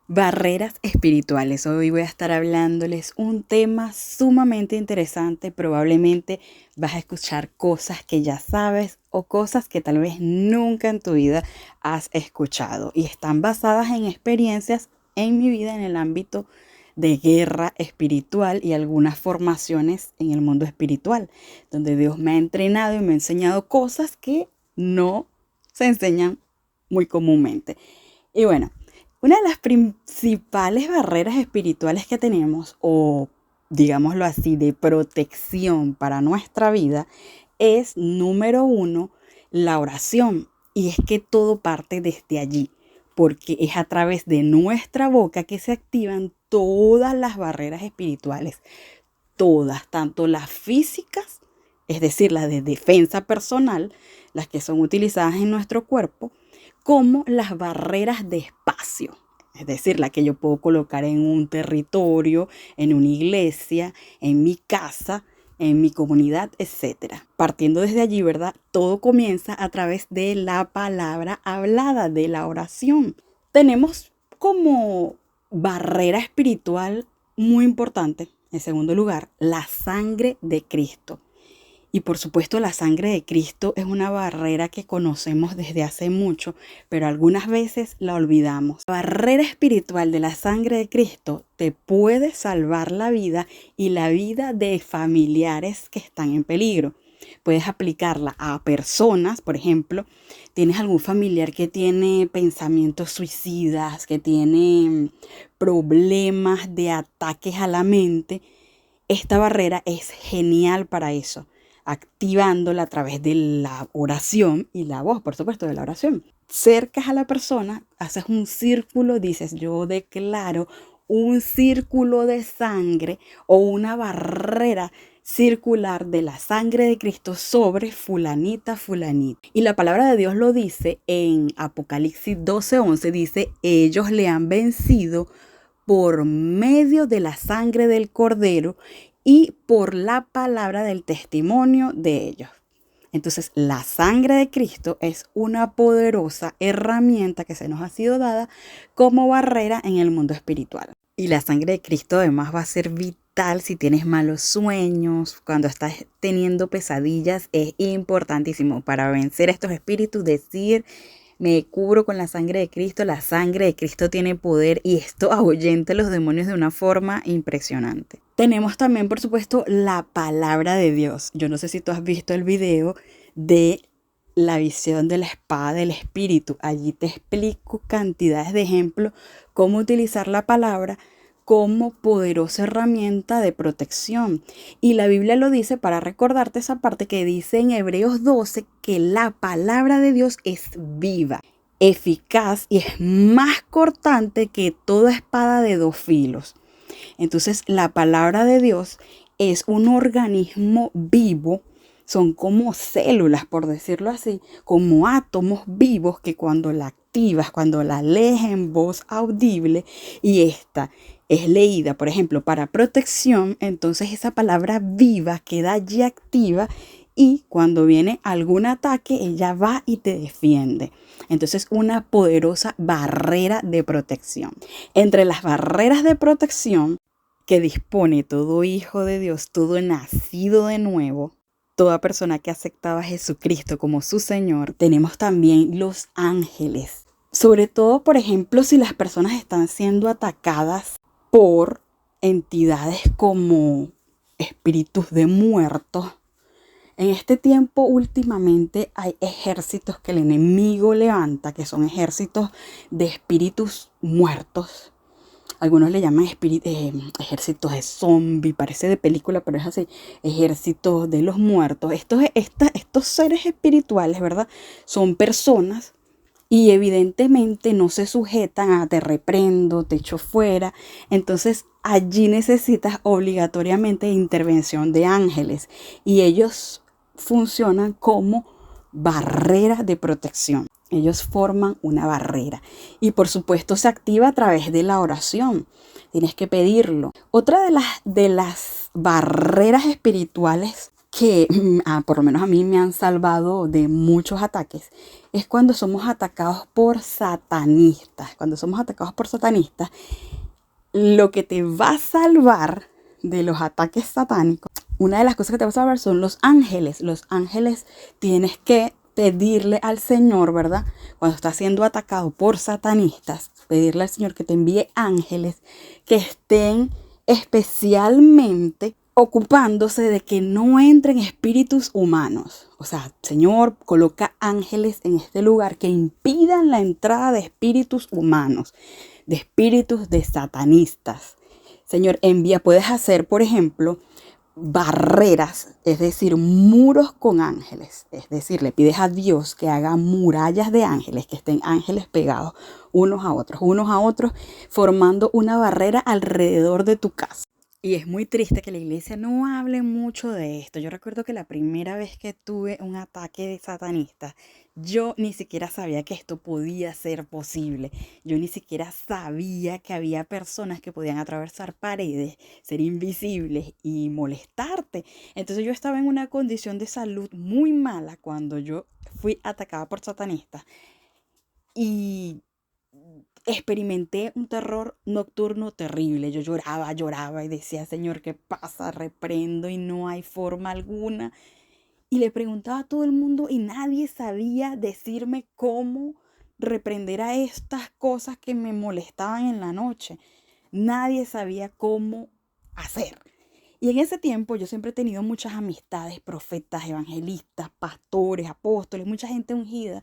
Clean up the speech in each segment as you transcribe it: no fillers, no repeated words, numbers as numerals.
Barreras espirituales. Hoy voy a estar hablándoles un tema sumamente interesante. Probablemente vas a escuchar cosas que ya sabes o cosas que tal vez nunca en tu vida has escuchado. Y están basadas en experiencias en mi vida en el ámbito de guerra espiritual y algunas formaciones en el mundo espiritual, donde Dios me ha entrenado y me ha enseñado cosas que no se enseñan muy comúnmente. Y bueno, una de las principales barreras espirituales que tenemos, o digámoslo así, de protección para nuestra vida, es número uno, la oración. Y es que todo parte desde allí, porque es a través de nuestra boca que se activan todas las barreras espirituales, todas, tanto las físicas, es decir, las de defensa personal, las que son utilizadas en nuestro cuerpo, como las barreras de espacio, es decir, la que yo puedo colocar en un territorio, en una iglesia, en mi casa, en mi comunidad, etcétera. Partiendo desde allí, ¿verdad? Todo comienza a través de la palabra hablada, de la oración. Tenemos como barrera espiritual muy importante, en segundo lugar, la sangre de Cristo. Y por supuesto la sangre de Cristo es una barrera que conocemos desde hace mucho, pero algunas veces la olvidamos. La barrera espiritual de la sangre de Cristo te puede salvar la vida y la vida de familiares que están en peligro. Puedes aplicarla a personas, por ejemplo, tienes algún familiar que tiene pensamientos suicidas, que tiene problemas de ataques a la mente. Esta barrera es genial para eso, activándola a través de la oración y la voz, por supuesto, de la oración. Cercas a la persona, haces un círculo, dices, yo declaro un círculo de sangre o una barrera circular de la sangre de Cristo sobre fulanita, fulanita. Y la palabra de Dios lo dice en Apocalipsis 12:11, dice, ellos le han vencido por medio de la sangre del Cordero y por la palabra del testimonio de ellos. Entonces, la sangre de Cristo es una poderosa herramienta que se nos ha sido dada como barrera en el mundo espiritual. Y la sangre de Cristo además va a ser vital si tienes malos sueños, cuando estás teniendo pesadillas, es importantísimo para vencer estos espíritus, decir, me cubro con la sangre de Cristo. La sangre de Cristo tiene poder y esto ahuyenta a los demonios de una forma impresionante. Tenemos también, por supuesto, la palabra de Dios. Yo no sé si tú has visto el video de la visión de la espada del Espíritu. Allí te explico cantidades de ejemplos cómo utilizar la palabra como poderosa herramienta de protección. Y la Biblia lo dice para recordarte esa parte que dice en Hebreos 12 que la palabra de Dios es viva, eficaz y es más cortante que toda espada de dos filos. Entonces, la palabra de Dios es un organismo vivo, son como células, por decirlo así, como átomos vivos que cuando la activas, cuando la lees en voz audible y esta es leída, por ejemplo, para protección, entonces esa palabra viva queda allí activa y cuando viene algún ataque, ella va y te defiende. Entonces, una poderosa barrera de protección. Entre las barreras de protección que dispone todo hijo de Dios, todo nacido de nuevo, toda persona que aceptaba a Jesucristo como su Señor, tenemos también los ángeles. Sobre todo, por ejemplo, si las personas están siendo atacadas por entidades como espíritus de muertos. En este tiempo últimamente hay ejércitos que el enemigo levanta, que son ejércitos de espíritus muertos. Algunos le llaman ejércitos de zombies, parece de película, pero es así, ejércitos de los muertos. Estos seres espirituales, ¿verdad? Son personas y evidentemente no se sujetan a te reprendo, te echo fuera. Entonces allí necesitas obligatoriamente intervención de ángeles y ellos funcionan como barreras de protección. Ellos forman una barrera y por supuesto se activa a través de la oración. Tienes que pedirlo. Otra de las barreras espirituales que por lo menos a mí me han salvado de muchos ataques, es cuando somos atacados por satanistas. Cuando somos atacados por satanistas, lo que te va a salvar de los ataques satánicos, una de las cosas que te va a salvar son los ángeles. Los ángeles tienes que pedirle al Señor, ¿verdad? Cuando estás siendo atacado por satanistas, pedirle al Señor que te envíe ángeles que estén especialmente ocupándose de que no entren espíritus humanos. O sea, Señor, coloca ángeles en este lugar que impidan la entrada de espíritus humanos, de espíritus de satanistas. Señor, envía, puedes hacer, por ejemplo, barreras, es decir, muros con ángeles. Es decir, le pides a Dios que haga murallas de ángeles, que estén ángeles pegados unos a otros, formando una barrera alrededor de tu casa. Y es muy triste que la iglesia no hable mucho de esto. Yo recuerdo que la primera vez que tuve un ataque de satanista, yo ni siquiera sabía que esto podía ser posible. Yo ni siquiera sabía que había personas que podían atravesar paredes, ser invisibles y molestarte. Entonces yo estaba en una condición de salud muy mala cuando yo fui atacada por satanistas. Y experimenté un terror nocturno terrible. Yo lloraba y decía, Señor, ¿qué pasa? Reprendo y no hay forma alguna. Y le preguntaba a todo el mundo y nadie sabía decirme cómo reprender a estas cosas que me molestaban en la noche. Nadie sabía cómo hacer. Y en ese tiempo yo siempre he tenido muchas amistades, profetas, evangelistas, pastores, apóstoles, mucha gente ungida.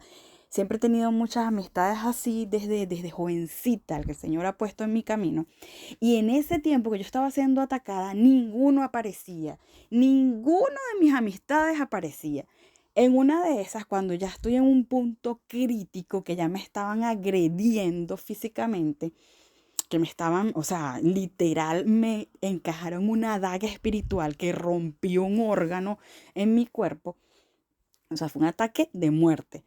Siempre he tenido muchas amistades así desde jovencita, el que el Señor ha puesto en mi camino. Y en ese tiempo que yo estaba siendo atacada, ninguno aparecía. Ninguno de mis amistades aparecía. En una de esas, cuando ya estoy en un punto crítico, que ya me estaban agrediendo físicamente, que me estaban, o sea, literal me encajaron una daga espiritual que rompió un órgano en mi cuerpo. O sea, fue un ataque de muerte.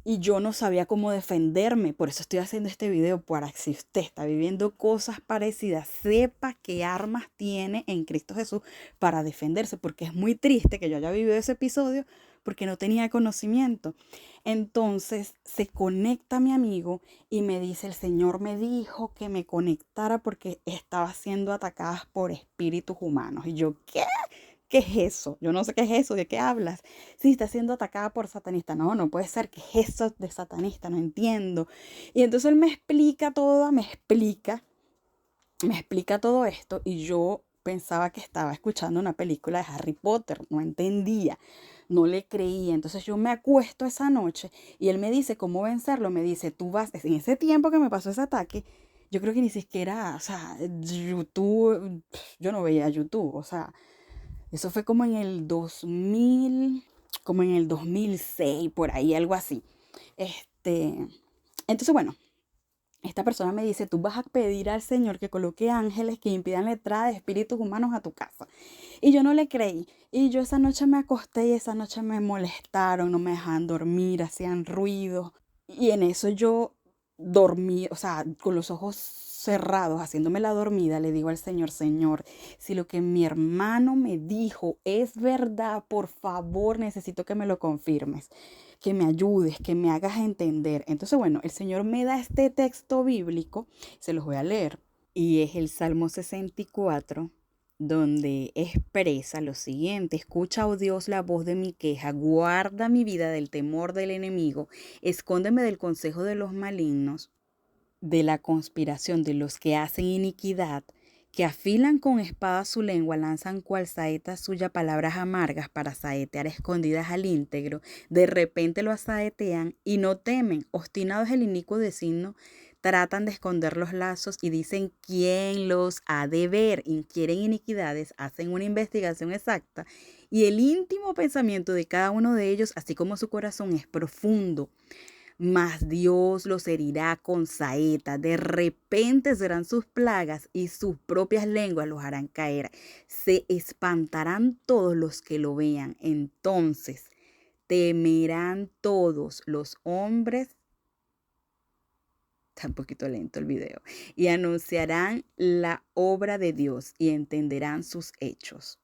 Y yo no sabía cómo defenderme. Por eso estoy haciendo este video, para que si usted está viviendo cosas parecidas, sepa qué armas tiene en Cristo Jesús para defenderse. Porque es muy triste que yo haya vivido ese episodio porque no tenía conocimiento. Entonces se conecta mi amigo y me dice, el Señor me dijo que me conectara porque estaba siendo atacada por espíritus humanos. Y yo, ¿qué? ¿Qué es eso? Yo no sé qué es eso, ¿de qué hablas? Sí, está siendo atacada por satanista. No, no puede ser. ¿Qué es eso de satanista? No entiendo. Y entonces él me explica todo, me explica todo esto y yo pensaba que estaba escuchando una película de Harry Potter. No entendía, no le creía. Entonces yo me acuesto esa noche y él me dice cómo vencerlo. Me dice, tú vas, en ese tiempo que me pasó ese ataque, yo creo que ni siquiera, o sea, YouTube, yo no veía YouTube, o sea, eso fue como en el 2000, como en el 2006, por ahí, algo así. Este, entonces, bueno, esta persona me dice, tú vas a pedir al Señor que coloque ángeles que impidan la entrada de espíritus humanos a tu casa. Y yo no le creí. Y yo esa noche me acosté y esa noche me molestaron, no me dejaban dormir, hacían ruido. Y en eso yo dormí, o sea, con los ojos cerrados, haciéndome la dormida, le digo al Señor, Señor, si lo que mi hermano me dijo es verdad, por favor, necesito que me lo confirmes, que me ayudes, que me hagas entender. Entonces, bueno, el Señor me da este texto bíblico, se los voy a leer, y es el Salmo 64, donde expresa lo siguiente: escucha, oh Dios, la voz de mi queja, guarda mi vida del temor del enemigo, escóndeme del consejo de los malignos, de la conspiración de los que hacen iniquidad, que afilan con espada su lengua, lanzan cual saeta suya palabras amargas para saetear escondidas al íntegro, de repente lo asaetean y no temen, obstinados el inicuo designio, tratan de esconder los lazos y dicen quién los ha de ver, inquieren iniquidades, hacen una investigación exacta y el íntimo pensamiento de cada uno de ellos, así como su corazón, es profundo. Mas Dios los herirá con saeta, de repente serán sus plagas y sus propias lenguas los harán caer. Se espantarán todos los que lo vean. Entonces temerán todos los hombres. Está un poquito lento el video. Y anunciarán la obra de Dios y entenderán sus hechos.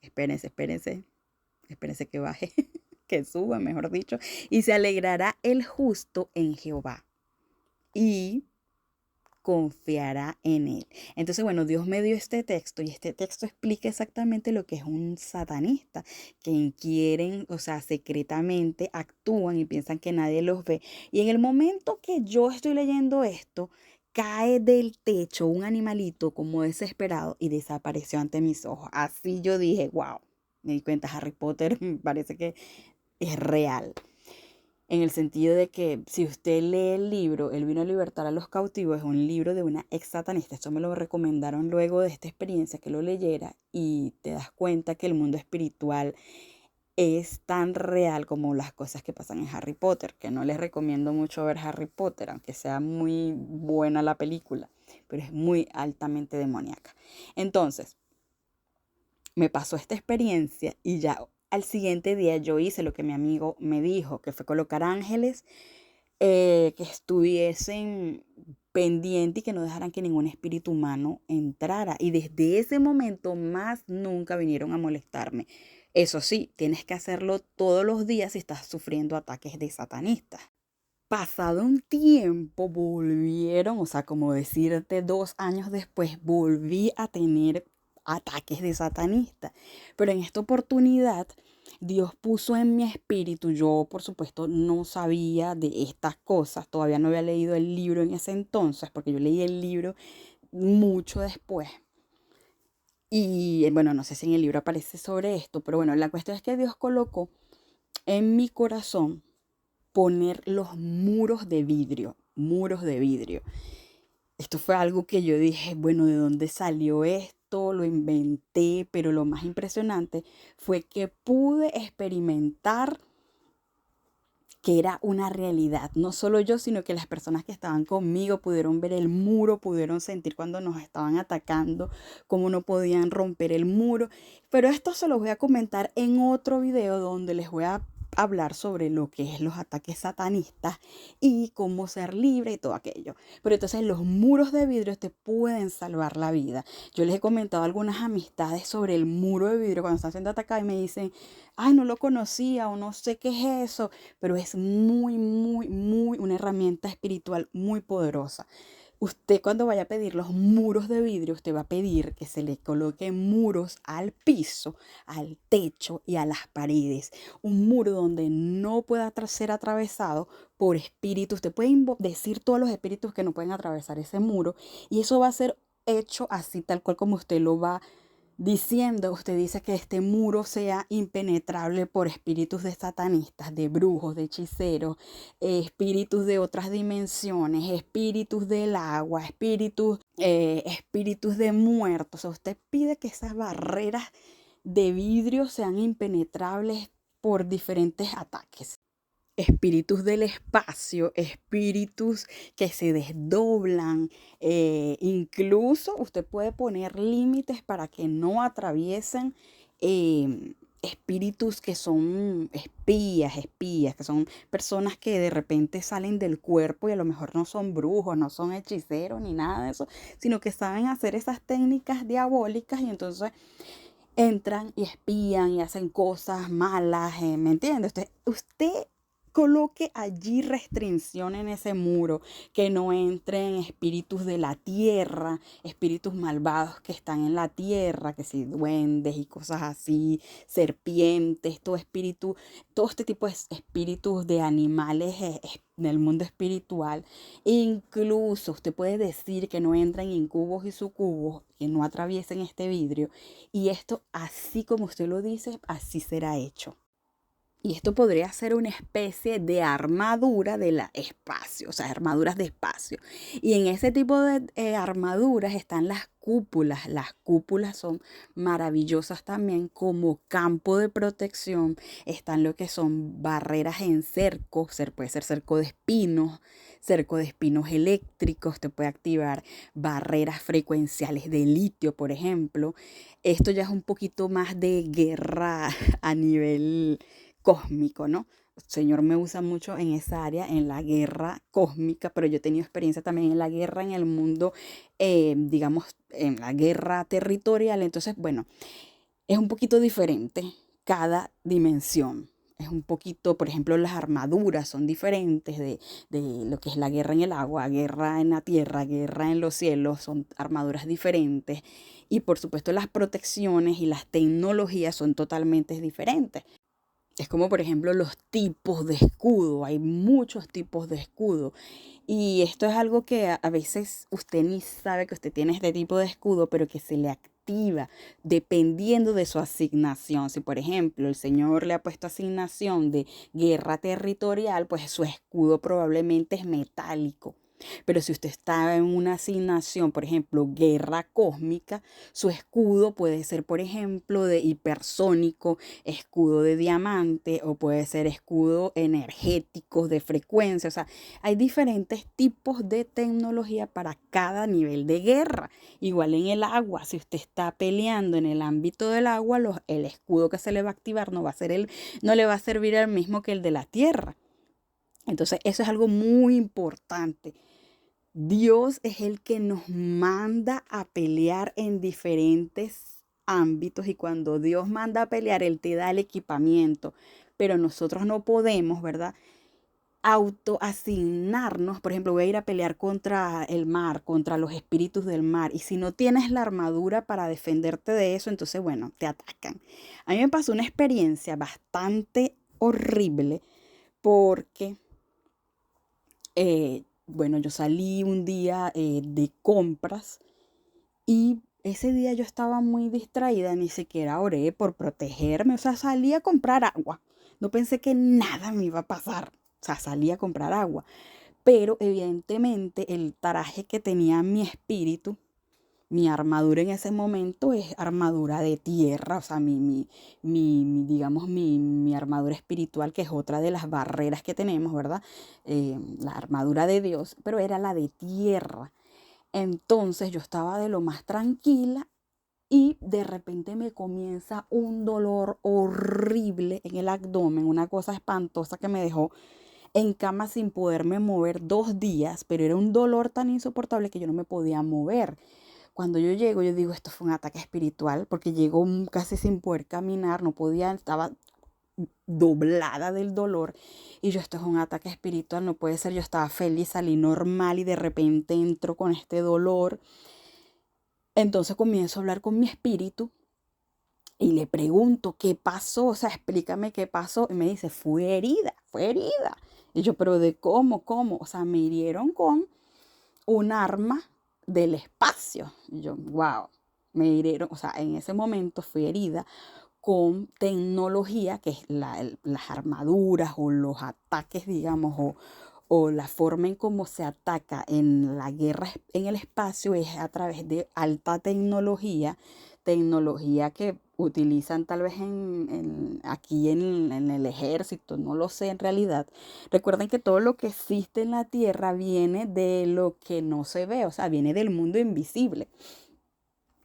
Espérense, espérense, espérense que baje, que suba, mejor dicho. Y se alegrará el justo en Jehová y confiará en él. Entonces, bueno, Dios me dio este texto y este texto explica exactamente lo que es un satanista, que quieren, o sea, secretamente actúan y piensan que nadie los ve. Y en el momento que yo estoy leyendo esto, cae del techo un animalito como desesperado y desapareció ante mis ojos. Así yo dije, wow, me di cuenta, Harry Potter parece que es real. En el sentido de que si usted lee el libro, Él vino a libertar a los cautivos, es un libro de una ex satanista. Esto me lo recomendaron luego de esta experiencia que lo leyera y te das cuenta que el mundo espiritual es tan real como las cosas que pasan en Harry Potter, que no les recomiendo mucho ver Harry Potter, aunque sea muy buena la película, pero es muy altamente demoníaca. Entonces, me pasó esta experiencia y ya al siguiente día yo hice lo que mi amigo me dijo, que fue colocar ángeles que estuviesen pendientes y que no dejaran que ningún espíritu humano entrara. Y desde ese momento más nunca vinieron a molestarme. Eso sí, tienes que hacerlo todos los días si estás sufriendo ataques de satanistas. Pasado un tiempo volvieron, o sea, como decirte 2 años después, volví a tener ataques de satanista. Pero en esta oportunidad, Dios puso en mi espíritu, yo por supuesto no sabía de estas cosas, todavía no había leído el libro en ese entonces, porque yo leí el libro mucho después. Y bueno, no sé si en el libro aparece sobre esto, pero bueno, la cuestión es que Dios colocó en mi corazón poner los muros de vidrio, muros de vidrio. Esto fue algo que yo dije, bueno, ¿de dónde salió esto? Lo inventé, pero lo más impresionante fue que pude experimentar que era una realidad. No solo yo, sino que las personas que estaban conmigo pudieron ver el muro, pudieron sentir cuando nos estaban atacando, cómo no podían romper el muro. Pero esto se los voy a comentar en otro video donde les voy a hablar sobre lo que es los ataques satanistas y cómo ser libre y todo aquello. Pero entonces los muros de vidrio te pueden salvar la vida. Yo les he comentado a algunas amistades sobre el muro de vidrio cuando están siendo atacadas y me dicen, ay, no lo conocía o no sé qué es eso, pero es muy, muy, muy una herramienta espiritual muy poderosa. Usted cuando vaya a pedir los muros de vidrio, usted va a pedir que se le coloquen muros al piso, al techo y a las paredes. Un muro donde no pueda ser atravesado por espíritus. Usted puede decir todos los espíritus que no pueden atravesar ese muro y eso va a ser hecho así tal cual como usted lo va diciendo. Usted dice que este muro sea impenetrable por espíritus de satanistas, de brujos, de hechiceros, espíritus de otras dimensiones, espíritus del agua, espíritus de muertos. O sea, usted pide que esas barreras de vidrio sean impenetrables por diferentes ataques. Espíritus del espacio, espíritus que se desdoblan, incluso usted puede poner límites para que no atraviesen espíritus que son espías, que son personas que de repente salen del cuerpo y a lo mejor no son brujos, no son hechiceros ni nada de eso, sino que saben hacer esas técnicas diabólicas y entonces entran y espían y hacen cosas malas, ¿me entiende? Usted coloque allí restricción en ese muro, que no entren espíritus de la tierra, espíritus malvados que están en la tierra, que si duendes y cosas así, serpientes, todo este tipo de espíritus de animales del mundo espiritual. Incluso usted puede decir que no entren incubos y sucubos, que no atraviesen este vidrio, y esto, así como usted lo dice, así será hecho. Y esto podría ser una especie de armadura de la espacio, o sea, armaduras de espacio. Y en ese tipo de armaduras están las cúpulas. Las cúpulas son maravillosas también como campo de protección. Están lo que son barreras en cerco, puede ser cerco de espinos eléctricos, te puede activar barreras frecuenciales de litio, por ejemplo. Esto ya es un poquito más de guerra a nivel cósmico, ¿no? El Señor me usa mucho en esa área, en la guerra cósmica, pero yo he tenido experiencia también en la guerra en el mundo, digamos, en la guerra territorial. Entonces, bueno, es un poquito diferente cada dimensión. Es un poquito, por ejemplo, las armaduras son diferentes de lo que es la guerra en el agua, guerra en la tierra, guerra en los cielos, son armaduras diferentes. Y por supuesto las protecciones y las tecnologías son totalmente diferentes. Es como, por ejemplo, los tipos de escudo. Hay muchos tipos de escudo. Y esto es algo que a veces usted ni sabe que usted tiene este tipo de escudo, pero que se le activa dependiendo de su asignación. Si, por ejemplo, el Señor le ha puesto asignación de guerra territorial, pues su escudo probablemente es metálico. Pero si usted está en una asignación, por ejemplo, guerra cósmica, su escudo puede ser, por ejemplo, de hipersónico, escudo de diamante o puede ser escudo energético de frecuencia. O sea, hay diferentes tipos de tecnología para cada nivel de guerra. Igual en el agua, si usted está peleando en el ámbito del agua, el escudo que se le va a activar no le va a servir el mismo que el de la tierra. Entonces, eso es algo muy importante. Dios es el que nos manda a pelear en diferentes ámbitos y cuando Dios manda a pelear, Él te da el equipamiento, pero nosotros no podemos, ¿verdad? Autoasignarnos, por ejemplo, voy a ir a pelear contra el mar, contra los espíritus del mar, y si no tienes la armadura para defenderte de eso, entonces, bueno, te atacan. A mí me pasó una experiencia bastante horrible porque bueno, yo salí un día de compras y ese día yo estaba muy distraída, ni siquiera oré por protegerme, o sea, salí a comprar agua. No pensé que nada me iba a pasar, o sea, salí a comprar agua. Pero evidentemente el traje que tenía mi espíritu, mi armadura en ese momento es armadura de tierra, o sea, digamos, mi armadura espiritual, que es otra de las barreras que tenemos, ¿verdad? La armadura de Dios, pero era la de tierra. Entonces yo estaba de lo más tranquila y de repente me comienza un dolor horrible en el abdomen, una cosa espantosa que me dejó en cama sin poderme mover 2 días, pero era un dolor tan insoportable que yo no me podía mover. Cuando yo llego, yo digo, esto fue un ataque espiritual, porque llegó casi sin poder caminar, no podía, estaba doblada del dolor. Y yo, esto es un ataque espiritual, no puede ser, yo estaba feliz, salí normal y de repente entro con este dolor. Entonces comienzo a hablar con mi espíritu y le pregunto, ¿qué pasó? O sea, explícame qué pasó. Y me dice, fue herida, fue herida. Y yo, pero ¿de cómo, cómo? O sea, me hirieron con un arma del espacio. Y yo, wow, me hirieron, o sea, en ese momento fui herida con tecnología, que es las armaduras o los ataques, digamos, o la forma en cómo se ataca en la guerra en el espacio es a través de alta tecnología, tecnología que utilizan tal vez aquí en el ejército, no lo sé en realidad. Recuerden que todo lo que existe en la Tierra viene de lo que no se ve, o sea, viene del mundo invisible.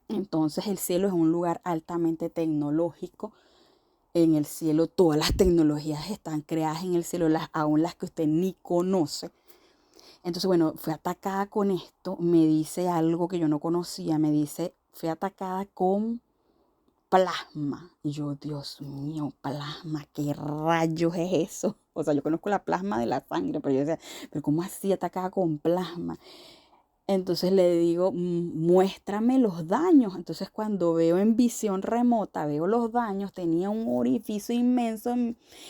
Entonces el cielo es un lugar altamente tecnológico. En el cielo todas las tecnologías están creadas en el cielo, aún las que usted ni conoce. Entonces, bueno, fue atacada con esto, me dice algo que yo no conocía, me dice, fue atacada con plasma. Y yo, Dios mío, plasma, ¿qué rayos es eso? O sea, yo conozco la plasma de la sangre, pero yo decía, pero ¿cómo así atacada con plasma? Entonces le digo, muéstrame los daños. Entonces cuando veo en visión remota, veo los daños, tenía un orificio inmenso.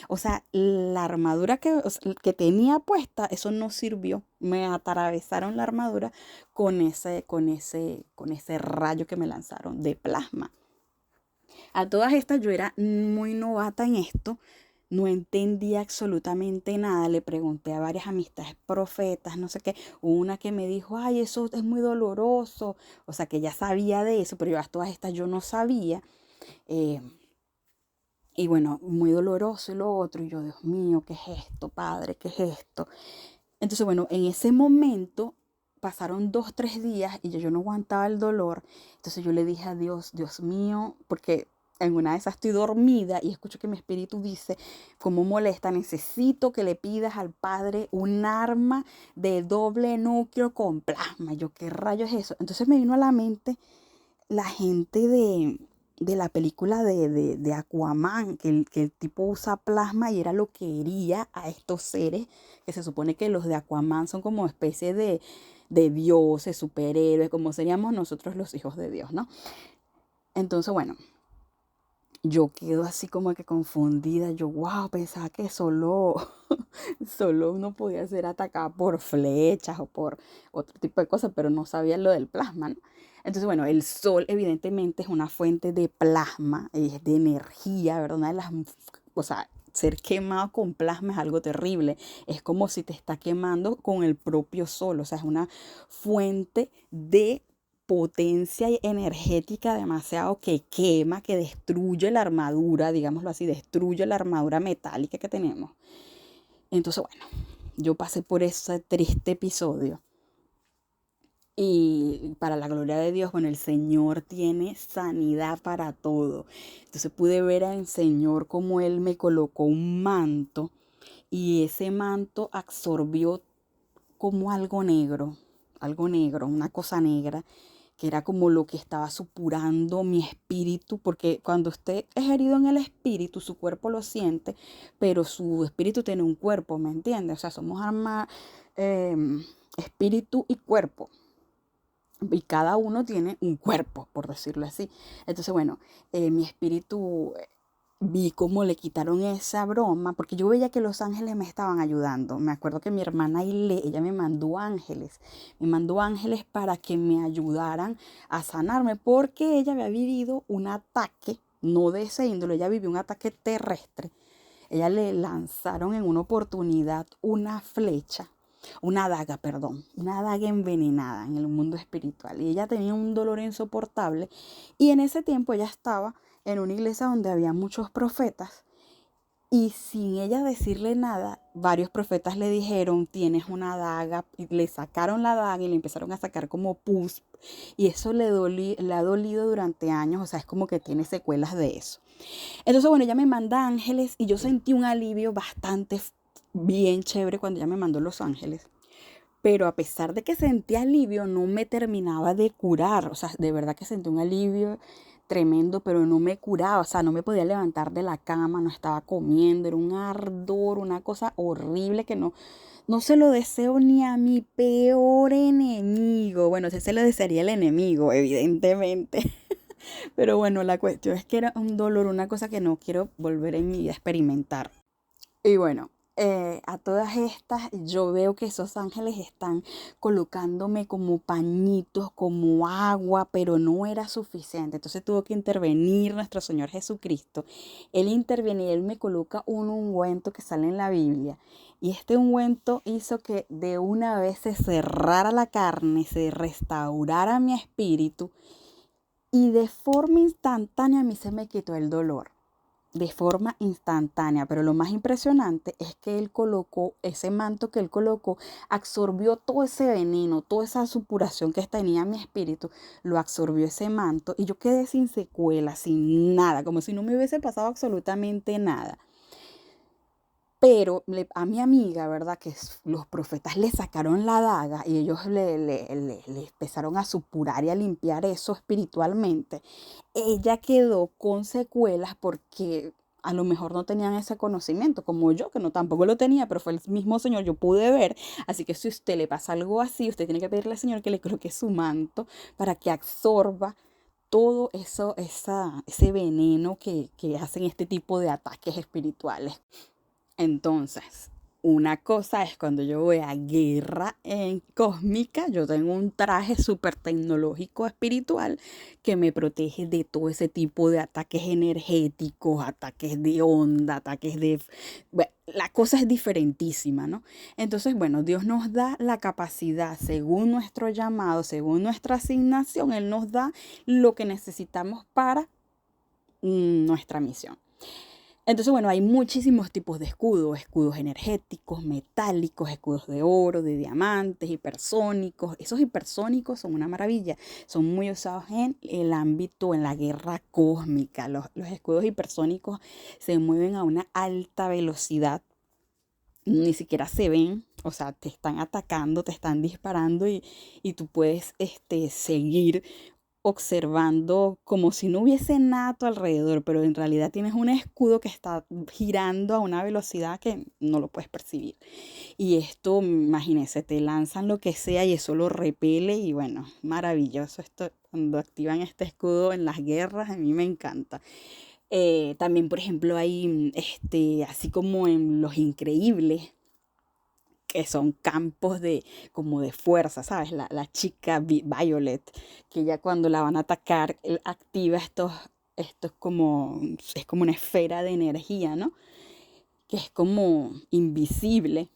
O sea, la armadura que tenía puesta, eso no sirvió. Me atravesaron la armadura con ese rayo que me lanzaron de plasma. A todas estas yo era muy novata en esto, no entendía absolutamente nada, le pregunté a varias amistades profetas, no sé qué, una que me dijo, ay, eso es muy doloroso, o sea, que ya sabía de eso, pero yo a todas estas yo no sabía, eh, y bueno, muy doloroso y lo otro, y yo, Dios mío, ¿qué es esto, padre? ¿Qué es esto? Entonces, bueno, en ese momento pasaron 2, 3 días y yo no aguantaba el dolor. Entonces yo le dije a Dios, Dios mío, porque en una de esas estoy dormida y escucho que mi espíritu dice, como molesta, necesito que le pidas al Padre un arma de doble núcleo con plasma. Yo, ¿qué rayos es eso? Entonces me vino a la mente la gente de la película de Aquaman, que el tipo usa plasma y era lo que hería a estos seres, que se supone que los de Aquaman son como especie de dioses, superhéroes, como seríamos nosotros los hijos de Dios, ¿no? Entonces, bueno, yo quedo así como que confundida. Yo, wow, pensaba que solo uno podía ser atacado por flechas o por otro tipo de cosas, pero no sabía lo del plasma, ¿no? Entonces, bueno, el sol evidentemente es una fuente de plasma, es de energía, ¿verdad? O sea, ser quemado con plasma es algo terrible. Es como si te está quemando con el propio sol. O sea, es una fuente de potencia energética demasiado que quema, que destruye la armadura, digámoslo así, destruye la armadura metálica que tenemos. Entonces, bueno, yo pasé por ese triste episodio y para la gloria de Dios, bueno, el Señor tiene sanidad para todo. Entonces pude ver al Señor como Él me colocó un manto y ese manto absorbió como algo negro, una cosa negra, que era como lo que estaba supurando mi espíritu, porque cuando usted es herido en el espíritu, su cuerpo lo siente, pero su espíritu tiene un cuerpo, ¿me entiende? O sea, somos eh, espíritu y cuerpo. Y cada uno tiene un cuerpo, por decirlo así. Entonces, bueno, mi espíritu vi cómo le quitaron esa broma, porque yo veía que los ángeles me estaban ayudando. Me acuerdo que mi hermana ella me mandó ángeles para que me ayudaran a sanarme, porque ella había vivido un ataque, no de ese índole, ella vivió un ataque terrestre. Ella le lanzaron en una oportunidad una daga envenenada en el mundo espiritual. Y ella tenía un dolor insoportable. Y en ese tiempo ella estaba en una iglesia donde había muchos profetas. Y sin ella decirle nada, varios profetas le dijeron, tienes una daga, y le sacaron la daga y le empezaron a sacar como pus. Y eso le ha dolido durante años, o sea, es como que tiene secuelas de eso. Entonces, bueno, ella me manda ángeles y yo sentí un alivio bastante bien chévere cuando ella me mandó los ángeles. Pero a pesar de que sentí alivio, no me terminaba de curar. O sea, de verdad que sentí un alivio tremendo, pero no me curaba. O sea, no me podía levantar de la cama, no estaba comiendo. Era un ardor, una cosa horrible que no se lo deseo ni a mi peor enemigo. Bueno, ese se lo desearía el enemigo, evidentemente. Pero bueno, la cuestión es que era un dolor, una cosa que no quiero volver en mi vida a experimentar. Y bueno, a todas estas yo veo que esos ángeles están colocándome como pañitos, como agua, pero no era suficiente. Entonces tuvo que intervenir nuestro Señor Jesucristo. Él interviene y Él me coloca un ungüento que sale en la Biblia. Y este ungüento hizo que de una vez se cerrara la carne, se restaurara mi espíritu y de forma instantánea a mí se me quitó el dolor, de forma instantánea. Pero lo más impresionante es que él colocó, ese manto que él colocó, absorbió todo ese veneno, toda esa supuración que tenía mi espíritu, lo absorbió ese manto y yo quedé sin secuela, sin nada, como si no me hubiese pasado absolutamente nada. Pero a mi amiga, ¿verdad? Los profetas le sacaron la daga y ellos le empezaron a supurar y a limpiar eso espiritualmente. Ella quedó con secuelas porque a lo mejor no tenían ese conocimiento, como yo, que no tampoco lo tenía, pero fue el mismo Señor, yo pude ver. Así que si a usted le pasa algo así, usted tiene que pedirle al Señor que le coloque su manto para que absorba todo ese veneno que hacen este tipo de ataques espirituales. Entonces, una cosa es cuando yo voy a guerra cósmica, yo tengo un traje súper tecnológico espiritual que me protege de todo ese tipo de ataques energéticos, ataques de onda, ataques de... Bueno, la cosa es diferentísima, ¿no? Entonces, bueno, Dios nos da la capacidad, según nuestro llamado, según nuestra asignación, Él nos da lo que necesitamos para nuestra misión. Entonces, bueno, hay muchísimos tipos de escudos, escudos energéticos, metálicos, escudos de oro, de diamantes, hipersónicos. Esos hipersónicos son una maravilla, son muy usados en el ámbito, en la guerra cósmica. Los escudos hipersónicos se mueven a una alta velocidad, ni siquiera se ven, o sea, te están atacando, te están disparando y tú puedes seguir observando como si no hubiese nada a tu alrededor, pero en realidad tienes un escudo que está girando a una velocidad que no lo puedes percibir. Y esto, imagínense, te lanzan lo que sea y eso lo repele y bueno, maravilloso esto cuando activan este escudo en las guerras, a mí me encanta. También, por ejemplo, hay así como en Los Increíbles, que son campos de como de fuerza, ¿sabes? La chica Violet, que ya cuando la van a atacar, él activa estos como, es como una esfera de energía, ¿no? Que es como invisible.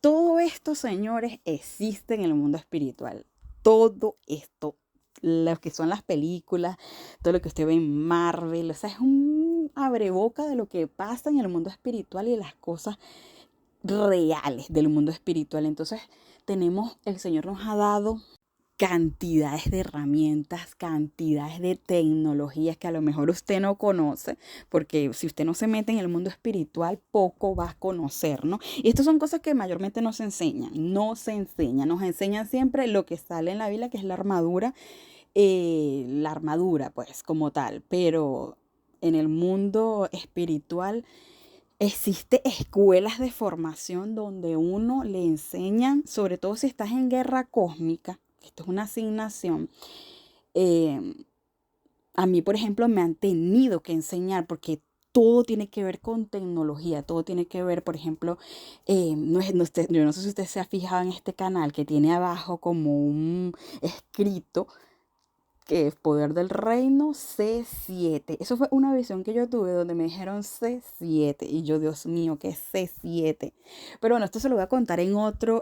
Todo esto, señores, existe en el mundo espiritual. Todo esto, lo que son las películas, todo lo que usted ve en Marvel, o sea, es un abreboca de lo que pasa en el mundo espiritual y de las cosas reales del mundo espiritual. Entonces, el Señor nos ha dado cantidades de herramientas, cantidades de tecnologías que a lo mejor usted no conoce, porque si usted no se mete en el mundo espiritual, poco va a conocer, ¿no? Y estas son cosas que mayormente no se enseñan, nos enseñan siempre lo que sale en la Biblia, que es la armadura, pues, como tal, pero en el mundo espiritual existe escuelas de formación donde uno le enseñan, sobre todo si estás en guerra cósmica, esto es una asignación. eh, a mí, por ejemplo, me han tenido que enseñar porque todo tiene que ver con tecnología, todo tiene que ver, por ejemplo, yo no sé si usted se ha fijado en este canal que tiene abajo como un escrito que es Poder del Reino C7. Eso fue una visión que yo tuve donde me dijeron C7 y yo, Dios mío, ¿qué es C7? Pero bueno, esto se lo voy a contar en otro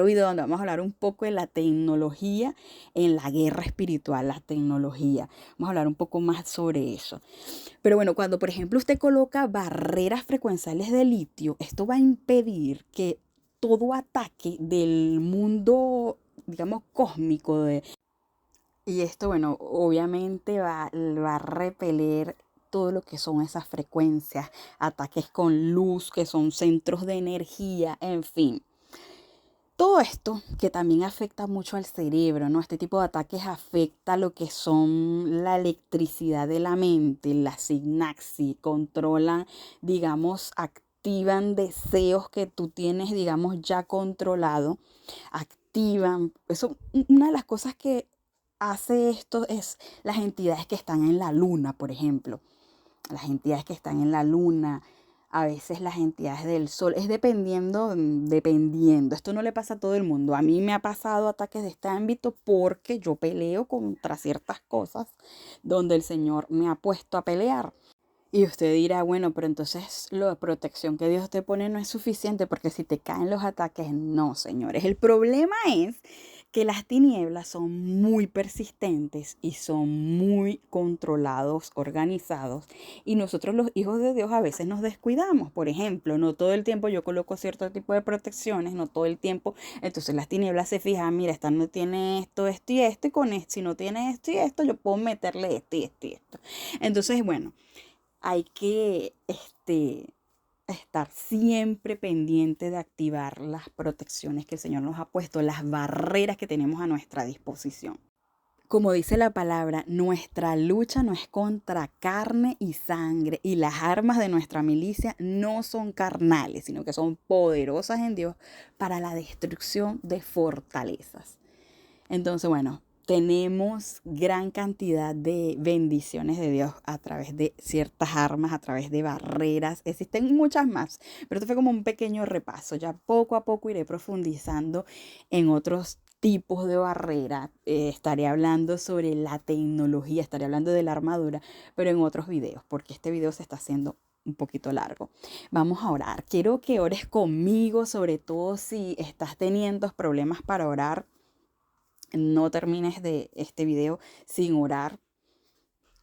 video donde vamos a hablar un poco de la tecnología en la guerra espiritual, la tecnología. Vamos a hablar un poco más sobre eso. Pero bueno, cuando por ejemplo usted coloca barreras frecuenciales de litio, esto va a impedir que todo ataque del mundo, digamos, cósmico, y esto, bueno, obviamente va a repeler todo lo que son esas frecuencias, ataques con luz, que son centros de energía, en fin. Todo esto que también afecta mucho al cerebro, ¿no? Este tipo de ataques afecta lo que son la electricidad de la mente, la sinapsis, controlan, digamos, activan deseos que tú tienes, digamos, ya controlado, activan. Eso, una de las cosas que hace esto es las entidades que están en la luna, por ejemplo. Las entidades que están en la luna, a veces las entidades del sol, es dependiendo. Esto no le pasa a todo el mundo. A mí me ha pasado ataques de este ámbito porque yo peleo contra ciertas cosas donde el Señor me ha puesto a pelear. Y usted dirá, bueno, pero entonces la protección que Dios te pone no es suficiente porque si te caen los ataques, no, señores. El problema es que las tinieblas son muy persistentes y son muy controlados, organizados. Y nosotros los hijos de Dios a veces nos descuidamos. Por ejemplo, no todo el tiempo yo coloco cierto tipo de protecciones, no todo el tiempo. Entonces las tinieblas se fijan, mira, esta no tiene esto, esto y esto, y con esto, si no tiene esto y esto, yo puedo meterle esto y esto y esto. Entonces, bueno, hay que estar siempre pendiente de activar las protecciones que el Señor nos ha puesto, las barreras que tenemos a nuestra disposición. Como dice la palabra, nuestra lucha no es contra carne y sangre y las armas de nuestra milicia no son carnales, sino que son poderosas en Dios para la destrucción de fortalezas. Entonces, bueno, tenemos gran cantidad de bendiciones de Dios a través de ciertas armas, a través de barreras. Existen muchas más, pero esto fue como un pequeño repaso. Ya poco a poco iré profundizando en otros tipos de barreras. Estaré hablando sobre la tecnología, estaré hablando de la armadura, pero en otros videos, porque este video se está haciendo un poquito largo. Vamos a orar. Quiero que ores conmigo, sobre todo si estás teniendo problemas para orar. No termines de este video sin orar.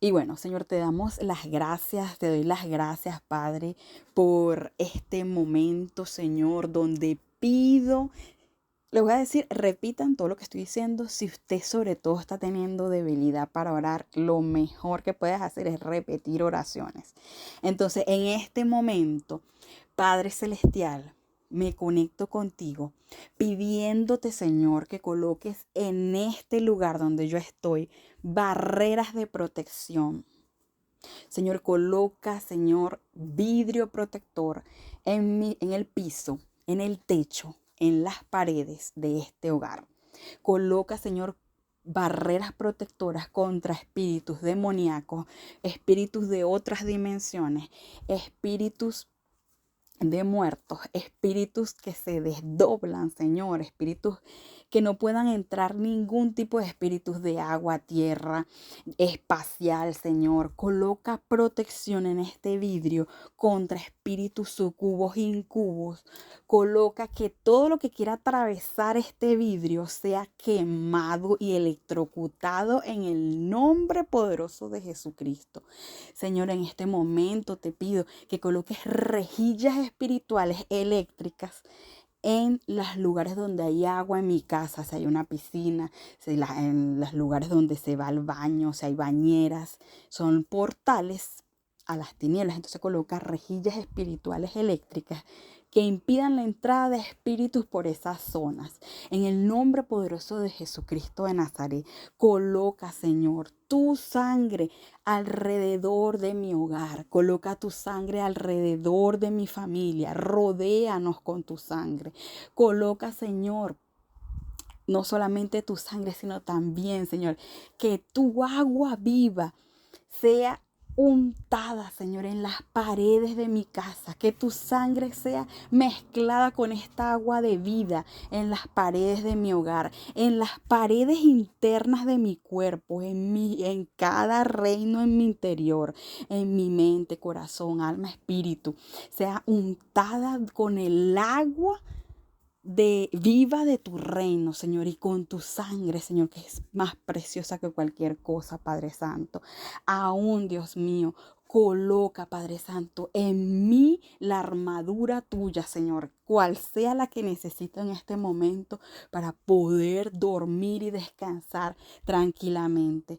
Y bueno, Señor, te damos las gracias, te doy las gracias, Padre, por este momento, Señor, donde pido, les voy a decir, repitan todo lo que estoy diciendo. Si usted sobre todo está teniendo debilidad para orar, lo mejor que puedes hacer es repetir oraciones. Entonces, en este momento, Padre Celestial, me conecto contigo, pidiéndote, Señor, que coloques en este lugar donde yo estoy barreras de protección. Señor, coloca, Señor, vidrio protector en el piso, en el techo, en las paredes de este hogar. Coloca, Señor, barreras protectoras contra espíritus demoníacos, espíritus de otras dimensiones, espíritus de muertos, espíritus que se desdoblan, Señor, espíritus que no puedan entrar ningún tipo de espíritus de agua, tierra, espacial, Señor. Coloca protección en este vidrio contra espíritus sucubos, incubos. Coloca que todo lo que quiera atravesar este vidrio sea quemado y electrocutado en el nombre poderoso de Jesucristo. Señor, en este momento te pido que coloques rejillas espirituales eléctricas en los lugares donde hay agua en mi casa, si hay una piscina, en los lugares donde se va al baño, si hay bañeras, son portales a las tinieblas. Entonces coloca rejillas espirituales eléctricas que impidan la entrada de espíritus por esas zonas. En el nombre poderoso de Jesucristo de Nazaret, coloca, Señor, tu sangre alrededor de mi hogar. Coloca tu sangre alrededor de mi familia. Rodéanos con tu sangre. Coloca, Señor, no solamente tu sangre, sino también, Señor, que tu agua viva sea untada, Señor, en las paredes de mi casa, que tu sangre sea mezclada con esta agua de vida en las paredes de mi hogar, en las paredes internas de mi cuerpo, en cada reino en mi interior, en mi mente, corazón, alma, espíritu, sea untada con el agua de viva de tu reino, Señor, y con tu sangre, Señor, que es más preciosa que cualquier cosa, Padre Santo. Aún, Dios mío, coloca, Padre Santo, en mí la armadura tuya, Señor, cual sea la que necesito en este momento para poder dormir y descansar tranquilamente.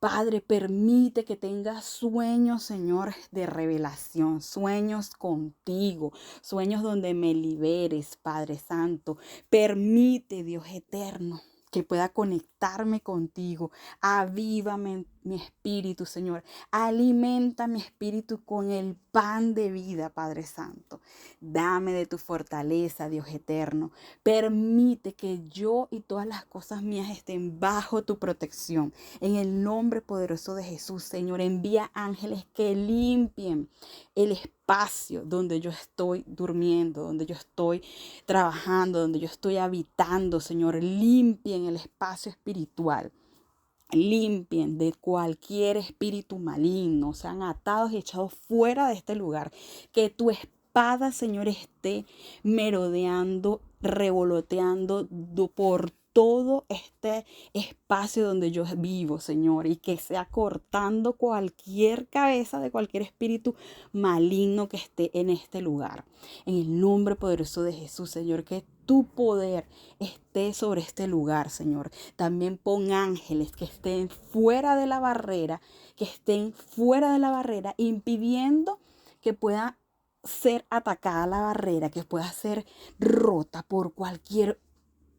Padre, permite que tenga sueños, Señor, de revelación, sueños contigo, sueños donde me liberes, Padre Santo. Permite, Dios eterno, que pueda conectarme contigo. Avívame mi espíritu, Señor. Alimenta mi espíritu con el pan de vida, Padre Santo. Dame de tu fortaleza, Dios eterno. Permite que yo y todas las cosas mías estén bajo tu protección. En el nombre poderoso de Jesús, Señor, envía ángeles que limpien el espacio donde yo estoy durmiendo, donde yo estoy trabajando, donde yo estoy habitando, Señor. Limpien el espacio espiritual. Limpien de cualquier espíritu maligno, sean atados y echados fuera de este lugar. Que tu espada, Señor, esté merodeando, revoloteando por todo este espacio donde yo vivo, Señor, y que sea cortando cualquier cabeza de cualquier espíritu maligno que esté en este lugar. En el nombre poderoso de Jesús, Señor, que tu poder esté sobre este lugar, Señor. También pon ángeles que estén fuera de la barrera, impidiendo que pueda ser atacada la barrera, que pueda ser rota por cualquier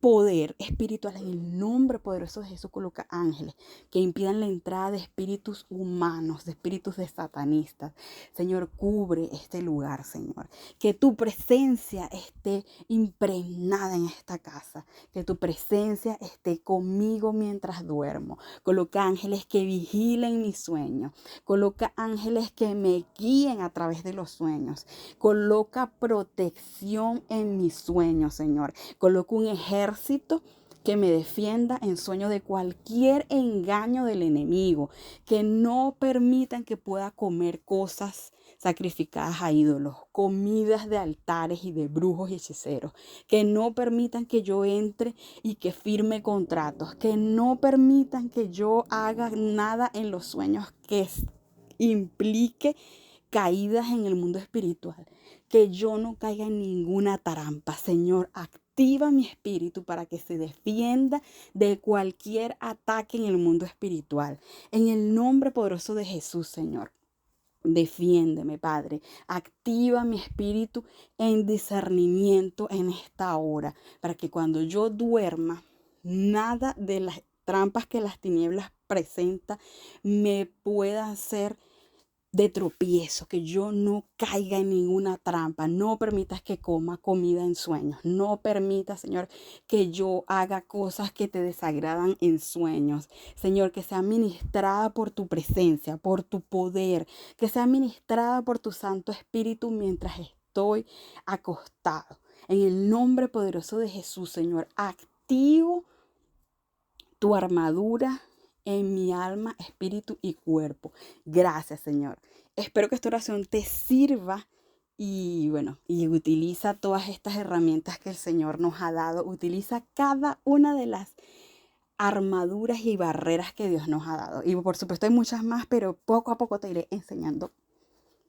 poder espiritual. En el nombre poderoso de Jesús coloca ángeles que impidan la entrada de espíritus humanos, de espíritus de satanistas. Señor, cubre este lugar, Señor. Que tu presencia esté impregnada en esta casa. Que tu presencia esté conmigo mientras duermo. Coloca ángeles que vigilen mis sueños. Coloca ángeles que me guíen a través de los sueños. Coloca protección en mis sueños, Señor. Coloca un ejército que me defienda en sueño de cualquier engaño del enemigo, que no permitan que pueda comer cosas sacrificadas a ídolos, comidas de altares y de brujos y hechiceros, que no permitan que yo entre y que firme contratos, que no permitan que yo haga nada en los sueños que implique caídas en el mundo espiritual, que yo no caiga en ninguna trampa. Señor, activa mi espíritu para que se defienda de cualquier ataque en el mundo espiritual. En el nombre poderoso de Jesús, Señor. Defiéndeme, Padre. Activa mi espíritu en discernimiento en esta hora, para que cuando yo duerma, nada de las trampas que las tinieblas presenta me pueda hacer de tropiezo, que yo no caiga en ninguna trampa. No permitas que coma comida en sueños. No permitas, Señor, que yo haga cosas que te desagradan en sueños. Señor, que sea ministrada por tu presencia, por tu poder, que sea ministrada por tu Santo Espíritu mientras estoy acostado. En el nombre poderoso de Jesús, Señor, activo tu armadura en mi alma, espíritu y cuerpo. Gracias, Señor. Espero que esta oración te sirva y bueno, y utiliza todas estas herramientas que el Señor nos ha dado. Utiliza cada una de las armaduras y barreras que Dios nos ha dado. Y por supuesto hay muchas más, pero poco a poco te iré enseñando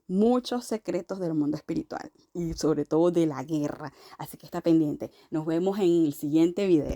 muchos secretos del mundo espiritual y sobre todo de la guerra. Así que está pendiente. Nos vemos en el siguiente video.